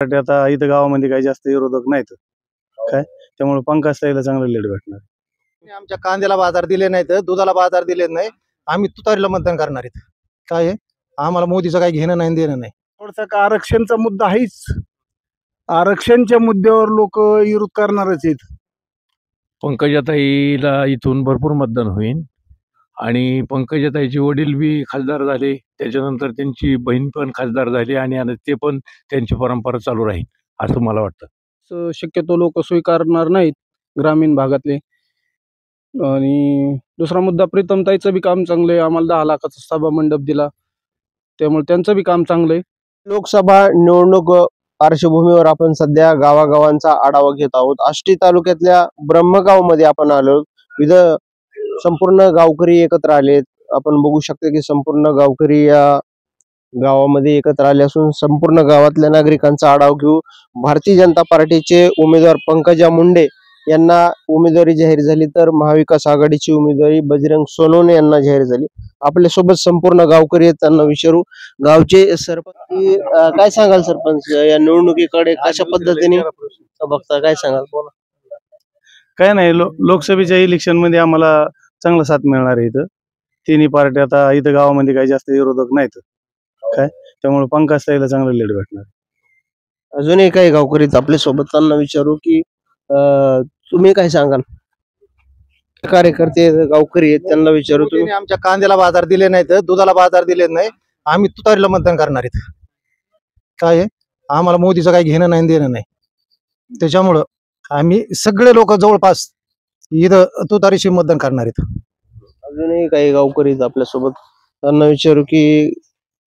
आता इथं गावामध्ये काही जास्त विरोधक नाहीत काय, त्यामुळे पंकजताईला चांगलं लीड भेटणार. आमच्या कांद्याला बाजार दिले नाहीत, दुधाला बाजार दिले नाही, आम्ही तुतारीला मतदान करणार आहेत. काय आहे, आम्हाला मोदीचं काही घेणं नाही देणं नाही. थोडसा आरक्षणचा मुद्दा आहेच. आरक्षणच्या मुद्द्यावर लोक विरोध करणारच आहेत. पंकजाताईला इथून भरपूर मतदान होईल आणि पंकजाताईचे वडील बी खासदार झाले, त्याच्यानंतर त्यांची बहीण पण खासदार झाली आणि ते पण त्यांची परंपरा चालू राहील असं मला वाटतं. शक्यतो लोक स्वीकारणार नाहीत ग्रामीण भागातले. आणि दुसरा मुद्दा, प्रीतमताईचं बी काम चांगलं आहे. आम्हाला 10 लाखाचा सभा मंडप दिला, त्यामुळे त्यांचं बी काम चांगलं आहे. लोकसभा निवडणूक पार्श्वभूमीवर आपण सध्या गावागावांचा आढावा घेत आहोत. आष्टी तालुक्यातल्या ब्रह्मगाव मध्ये आपण आलो. इथं संपूर्ण गावकरी एकत्र आलेत. आपण बघू शकतो की संपूर्ण गावकरी या गावामध्ये एकत्र आले असून संपूर्ण गावातल्या नागरिकांचा आढावा घेऊ. भारतीय जनता पार्टीचे उमेदवार पंकजा मुंडे यांना उमेदवारी जाहीर झाली, तर महाविकास आघाडीची उमेदवारी बजरंग सोनवणे यांना जाहीर झाली. आपल्या सोबत संपूर्ण गावकरी आहेत, त्यांना विचारू. गावचे सरपंच काय सांगाल? सरपंच या निवडणुकीकडे कशा पद्धतीने बघता, काय सांगाल? बोला. काय नाही, लोकसभेच्या इलेक्शन मध्ये आम्हाला चांगला साथ मिळणार आहे. इथं तिन्ही पार्टी, आता इथं गावामध्ये काही जास्त विरोधक नाहीत काय, त्यामुळे पंकजताईला चांगलं लीड भेटणार. अजूनही काही गावकरी आपल्या सोबत, त्यांना विचारू की तुम्ही काय सांगाल? कार्यकर्ते गावकरी आहेत, त्यांना विचारू. तुम्ही आमच्या कांद्याला बाजार दिले नाहीत, दुधाला बाजार दिले नाही, आम्ही तुतारीला मतदान करणार आहेत. काय आहे, आम्हाला मोदीचं काही घेणं नाही देणं नाही, त्याच्यामुळं आम्ही सगळे लोक जवळपास इथं तुतारीशी मतदान करणार आहेत. अजूनही काही गावकरी आपल्या सोबत, त्यांना विचारू की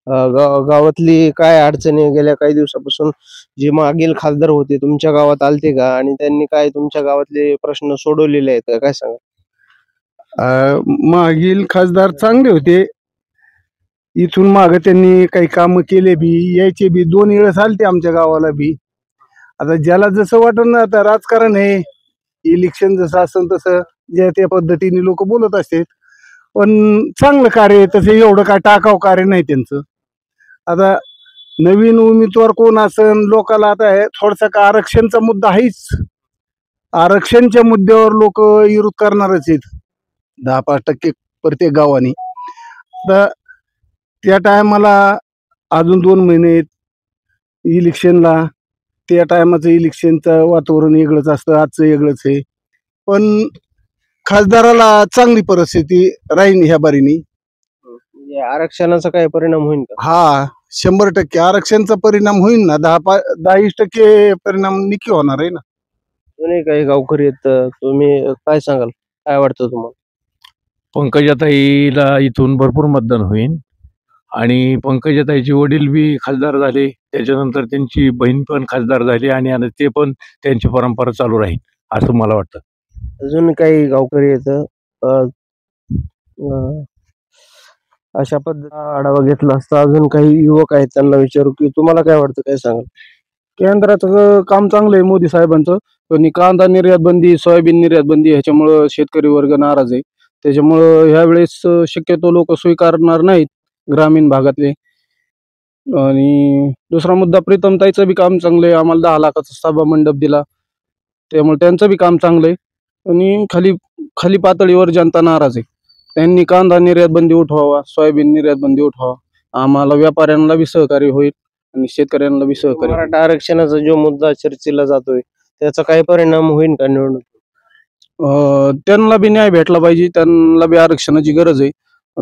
गावातली काय अडचणी गेल्या काही दिवसापासून जे मागील खासदार होते तुमच्या गावात आलते का, आणि त्यांनी काय तुमच्या गावातले प्रश्न सोडवलेले आहेत का, काय सांगा? मागील खासदार चांगले होते. इथून माग त्यांनी काही काम केले बी, यायचे बी, 2 वेळेस आलते आमच्या गावाला बी. आता ज्याला जसं वाटत ना, आता राजकारण आहे, इलेक्शन जसं असेल तसं ज्या त्या पद्धतीने लोक बोलत असतात. पण चांगलं कार्य, तसं एवढं काय टाकाव कार्य नाही त्यांचं. आता नवीन उमेदवार कोण असेल, लोकाला आता थोडासा आरक्षणचा मुद्दा आहेच. आरक्षणच्या मुद्द्यावर लोक विरोध करणारच आहेत, 10-5% प्रत्येक गावाने. तर त्या टायमाला अजून 2 महिने इलेक्शनला, त्या टायमाचं इलेक्शनचं वातावरण वेगळंच असतं, आजचं वेगळंच आहे. पण खासदाराला चांगली परिस्थिती राहील ह्या बारीनी. आरक्षणाचा काय परिणाम होईल का? हा, 100% आरक्षणचा परिणाम होईल ना. 10-20% परिणाम नक्की होणार आहे ना. तुम्ही काही गावकरी आहेत, तुम्ही काय सांगाल? काय वाटतं तुम्हाला? पंकजाताईला इथून भरपूर मतदान होईल आणि पंकजाताईचे वडील बी खासदार झाले, त्याच्यानंतर त्यांची बहीण पण खासदार झाली आणि ते पण त्यांची परंपरा चालू राहील असं मला वाटतं. अजून काही गावकरी आहेत, अशा पद्धतीने आढावा घेतला असता. अजून काही युवक आहेत, त्यांना विचारू की तुम्हाला काय वाटतं, काय सांगाल? केंद्राचं काम चांगलं आहे मोदी साहेबांचं. पण कांदा निर्यात बंदी, सोयाबीन निर्यात बंदी ह्याच्यामुळं शेतकरी वर्ग नाराज आहे. त्याच्यामुळं ह्यावेळेस शक्यतो लोक स्वीकारणार नाहीत ग्रामीण भागातले. आणि दुसरा मुद्दा, प्रीतमताईचं बी काम चांगलं आहे. आम्हाला 10 लाखाचा सभा मंडप दिला, त्यामुळे त्यांचं बी काम चांगलं आहे. आणि खाली पातळीवर जनता नाराज आहे. त्यांनी कांदा निर्यात बंदी उठवावा, सोयाबीन निर्यात बंदी उठवावा. आम्हाला व्यापाऱ्यांना बी सहकार्य होईल आणि शेतकऱ्यांना बी सहकार्य. मराठा आरक्षणाचा जो मुद्दा चर्चेला जातोय, त्याचा काय परिणाम होईल का निवडणूक? त्यांना बी न्याय भेटला पाहिजे, त्यांना बी आरक्षणाची गरज आहे.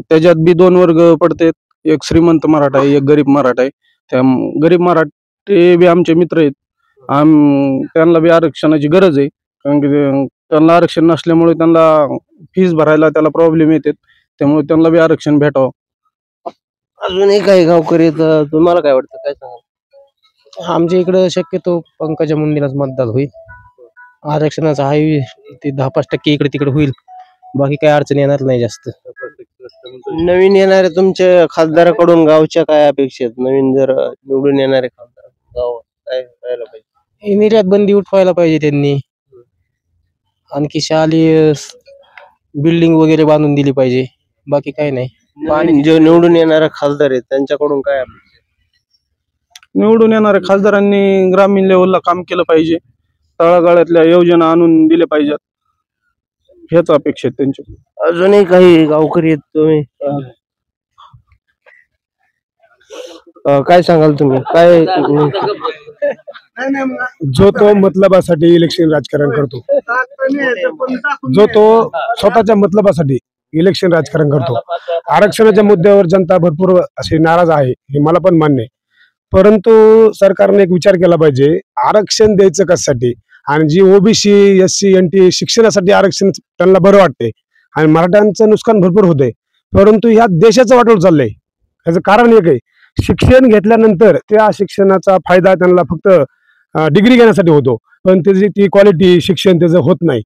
त्याच्यात बी 2 वर्ग पडतात, एक श्रीमंत मराठा आहे, एक गरीब मराठा आहे. त्या गरीब मराठे बी आमचे मित्र आहेत. त्यांना बी आरक्षणाची गरज आहे, कारण की त्यांना आरक्षण नसल्यामुळे त्यांना फीस भरायला त्याला प्रॉब्लेम येतात, त्यामुळे त्यांना बी आरक्षण भेटावं. अजूनही काही गावकरी, तुम्हाला काय वाटतं, काय सांगा? आमच्या इकडे शक्यतो पंकजा मुंडेलाच मतदान होईल. आरक्षणाचा हाय ते 10-5% इकडे तिकडे होईल, बाकी काही अडचण येणार नाही जास्त. नवीन येणारे तुमच्या खासदाराकडून गावच्या काय अपेक्षा आहेत? नवीन जर निवडून येणारे खासदार गावात काय करायला पाहिजे? निर्यात बंदी उठवायला पाहिजे त्यांनी, आणखी शालेय बिल्डिंग वगैरे बांधून दिली पाहिजे, बाकी काही नाही. जो निवडून येणारा खासदार आहे त्यांच्याकडून काय अपेक्षा? निवडून येणाऱ्या खासदारांनी ग्रामीण लेवलला काम केलं पाहिजे, तळागाळातल्या योजना आणून दिल्या पाहिजेत, ह्याच अपेक्षा आहेत त्यांच्या. अजूनही काही गावकरी आहेत तुम्ही काय सांगाल तुम्ही काय जो तो मतलबासाठी इलेक्शन राजकारण करतो, जो तो स्वतःच्या मतलबासाठी इलेक्शन राजकारण करतो. आरक्षणाच्या मुद्द्यावर जनता भरपूर अशी नाराज आहे, हे मला पण मान्य आहे. परंतु सरकारने एक विचार केला पाहिजे, आरक्षण द्यायचं कशासाठी, आणि जी ओबीसी SC NT शिक्षणासाठी आरक्षण त्यांना बरं वाटते आणि मराठ्यांचं नुकसान भरपूर होते. परंतु ह्या देशाचं वाटोळ चाललंय. याचं कारण एक आहे, शिक्षण घेतल्यानंतर त्या शिक्षणाचा फायदा त्यांना फक्त डिग्री घेण्यासाठी होतो, पण त्याची ती क्वालिटी शिक्षण त्याचं होत नाही.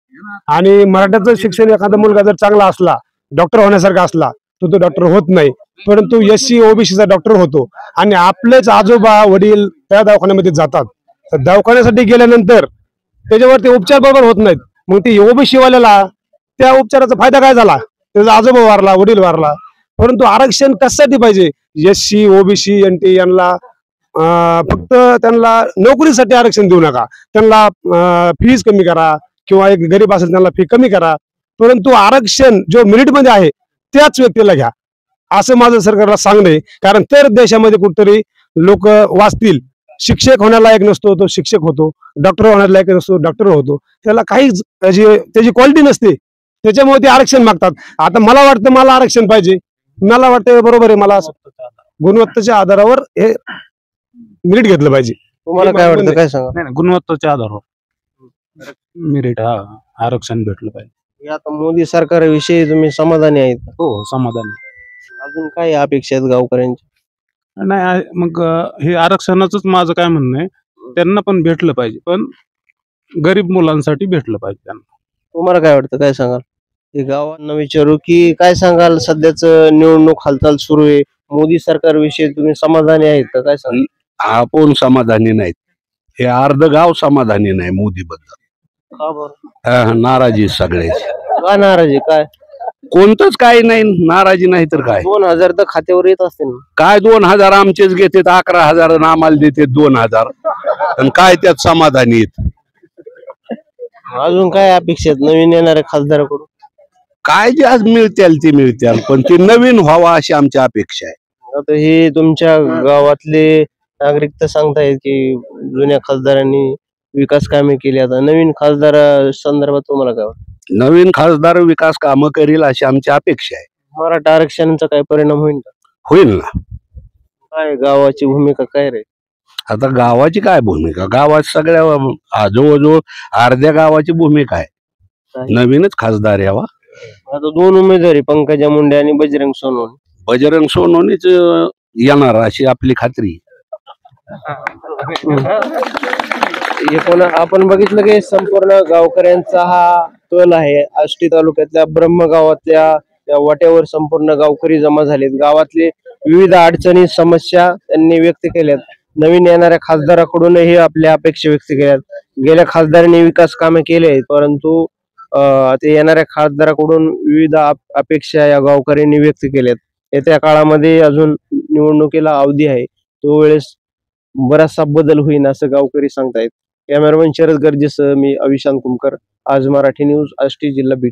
आणि मराठ्याचं शिक्षण एखादा मुलगा जर चांगला असला, डॉक्टर होण्यासारखा असला, तो डॉक्टर होत नाही, परंतु SC OBCचा डॉक्टर होतो. आणि आपलेच आजोबा वडील त्या दवाखान्यामध्ये जातात, तर दवाखान्यासाठी गेल्यानंतर त्याच्यावर ते उपचार बरोबर होत नाहीत. मग ते OBC वाल्याला त्या उपचाराचा फायदा काय झाला, त्याचा आजोबा वारला, वडील वारला. परंतु आरक्षण कशासाठी पाहिजे, SC OBC NT यांना फक्त त्यांना नोकरीसाठी आरक्षण देऊ नका, त्यांना फीज कमी करा, किंवा एक गरीब असेल त्यांना फी कमी करा, परंतु आरक्षण जो मेरिटमध्ये आहे त्याच व्यक्तीला घ्या, असं माझं सरकारला सांगणं आहे. कारण तर देशामध्ये कुठतरी लोक वाचतील. शिक्षक होण्याला लायक नसतो तो शिक्षक होतो, डॉक्टर होण्याला लायक नसतो डॉक्टर होतो, त्याला काहीच त्याची क्वालिटी नसते, त्याच्यामुळे ते आरक्षण मागतात. आता मला वाटतं मला आरक्षण पाहिजे, मला वाटतं बरोबर आहे, मला गुणवत्तेच्या आधारावर हे मेरिट घेतलं पाहिजे. तुम्हाला काय वाटतं काय सांगा. नाही, गुणवत्तेच्या आधारावर मेरिट आरक्षण भेटलं पाहिजे. आता मोदी सरकारविषयी तुम्ही समाधानी आहेत? हो, समाधान. अजून काय अपेक्षा आहेत गावकऱ्यांच्या? नाही, मग हे आरक्षणाच माझं काय म्हणणं आहे, त्यांना पण भेटलं पाहिजे, पण गरीब मुलांसाठी भेटलं पाहिजे त्यांना. तुम्हाला काय वाटतं काय सांगाल? हे गावांना विचारू की काय सांगाल, सध्याच निवडणूक हालचाल सुरू आहे, मोदी सरकार विषयी तुम्ही समाधानी आहेत का काय सांगाल? आपण समाधानी नाहीत, हे अर्ध गाव समाधानी नाही मोदी बद्दल. का बरं? नाराजी सगळ्याची. का नाराजी? काय कोणतंच काही नाही, नाराजी नाही तर काय. 2000 तर खात्यावर येत असते ना. काय 2000 आमचेच घेतात, 11,000 आम्हाला देते 2000, आणि काय त्यात समाधानी आहेत. अजून काय अपेक्षा आहेत नवीन येणाऱ्या खासदाराकडून? काय जे आज मिळतील ते मिळतील, पण ते नवीन व्हावा अशी आमची अपेक्षा आहे. आता हे तुमच्या गावातले नागरिक तर सांगतायत की जुन्या खासदारांनी विकास कामे केली, आता नवीन खासदार संदर्भात तुम्हाला काय वाटतं? नवीन खासदार विकास कामं करील अशी आमची अपेक्षा आहे. मराठा आरक्षणाचा काय परिणाम होईल का? होईल ना. काय गावाची भूमिका काय रे? आता गावाची काय भूमिका, गावात सगळ्या जवळजवळ अर्ध्या गावाची भूमिका आहे, नवीनच खासदार यावा. आता 2 उमेदवारी, पंकजा मुंडे आणि बजरंग सोनवणे. बजरंग सोनवणेच येणार अशी आपली खात्री. आपण बघितलं की संपूर्ण गावकऱ्यांचा हा कल आहे. आष्टी तालुक्यातल्या ब्रह्मगावातल्या त्या वाट्यावर संपूर्ण गावकरी जमा झालेत. गावातले विविध अडचणी समस्या त्यांनी व्यक्त केल्यात. नवीन येणाऱ्या खासदाराकडूनही आपल्या अपेक्षा व्यक्त केल्यात. गेल्या खासदारांनी विकास कामे केले, परंतु ते येणाऱ्या खासदाराकडून विविध अपेक्षा या गावकऱ्यांनी व्यक्त केल्यात. येत्या काळामध्ये अजून निवडणुकीला अवधी आहे, तो वेळेस बराचसा बदल होईल असं गावकरी सांगतायत. कॅमेरामॅन शरद गर्जेसह मी अविशांत कुमकर, आज मराठी न्यूज, आष्टी, जिल्हा बीड.